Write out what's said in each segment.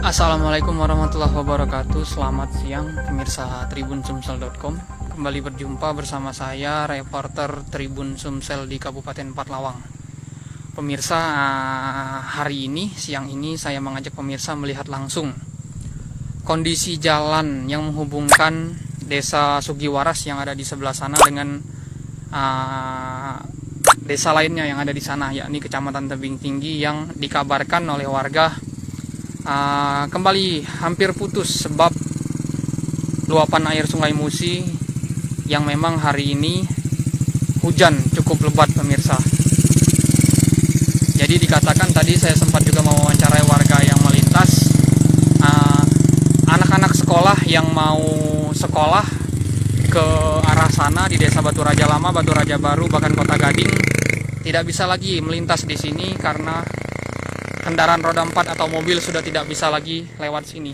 Assalamualaikum warahmatullahi wabarakatuh. Selamat siang pemirsa tribunsumsel.com. Kembali berjumpa bersama saya, reporter Tribun Sumsel di Kabupaten Pathlawang. Pemirsa, hari ini, siang ini saya mengajak pemirsa melihat langsung kondisi jalan yang menghubungkan Desa Sugiwaras yang ada di sebelah sana dengan desa lainnya yang ada di sana, yakni Kecamatan Tebing Tinggi, yang dikabarkan oleh warga kembali hampir putus sebab luapan air Sungai Musi yang memang hari ini hujan cukup lebat pemirsa. Jadi dikatakan, tadi saya sempat juga mewawancarai warga yang melintas, anak-anak sekolah yang mau sekolah ke arah sana di Desa Batu Raja Lama, Batu Raja Baru, bahkan Kota Gading tidak bisa lagi melintas di sini karena kendaraan roda 4 atau mobil sudah tidak bisa lagi lewat sini.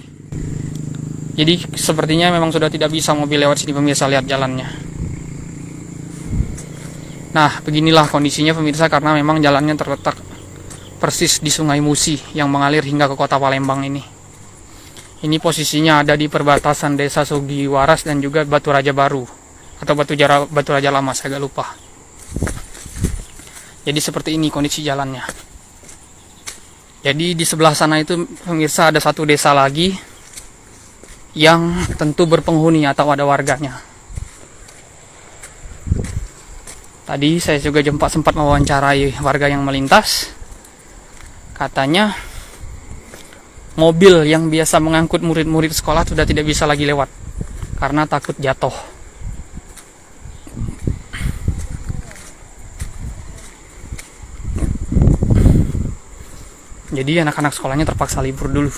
Jadi sepertinya memang sudah tidak bisa mobil lewat sini pemirsa, lihat jalannya. Nah, beginilah kondisinya pemirsa, karena memang jalannya terletak persis di Sungai Musi yang mengalir hingga ke Kota Palembang ini. Ini posisinya ada di perbatasan Desa Sugiwaras dan juga Batu Raja Baru atau Batu Raja Lama, saya agak lupa. Jadi seperti ini kondisi jalannya. Jadi di sebelah sana itu pemirsa ada satu desa lagi yang tentu berpenghuni atau ada warganya. Tadi saya juga sempat mewawancarai warga yang melintas. Katanya mobil yang biasa mengangkut murid-murid sekolah sudah tidak bisa lagi lewat karena takut jatuh. Jadi anak-anak sekolahnya terpaksa libur dulu.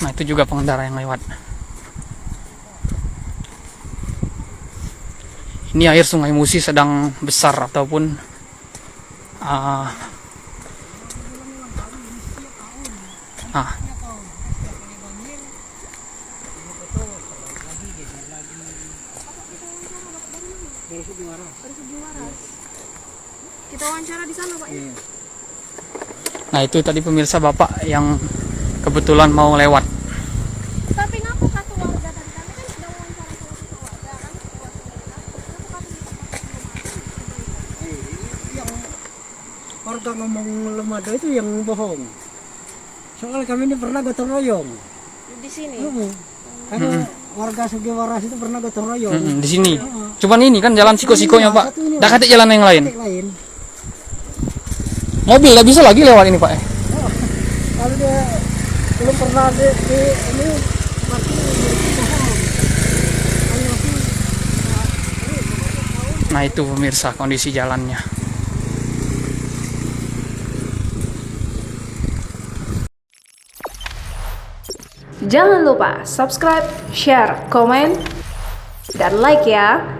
Nah, itu juga pengendara yang lewat. Ini air Sungai Musi sedang besar ataupun Kita wawancara di sana, Pak. Iya. Nah, itu tadi pemirsa bapak yang kebetulan mau lewat. Tapi ngapa kata warga tadi, kami kan sudah wawancara sama satu warga kan? Yang warga ngomong lemado itu yang bohong. Soalnya kami ini pernah gotong royong Di sini. Karena warga Sugiwaras itu pernah gotong royong. Di sini. Cuman ini kan jalan siko-sikonya Pak. Dah kata jalan yang lain. Mobil tidak bisa lagi lewat ini Pak. Kalau dia belum pernah di ini masih bohong. Nah, itu pemirsa kondisi jalannya. Jangan lupa subscribe, share, komen, dan like ya.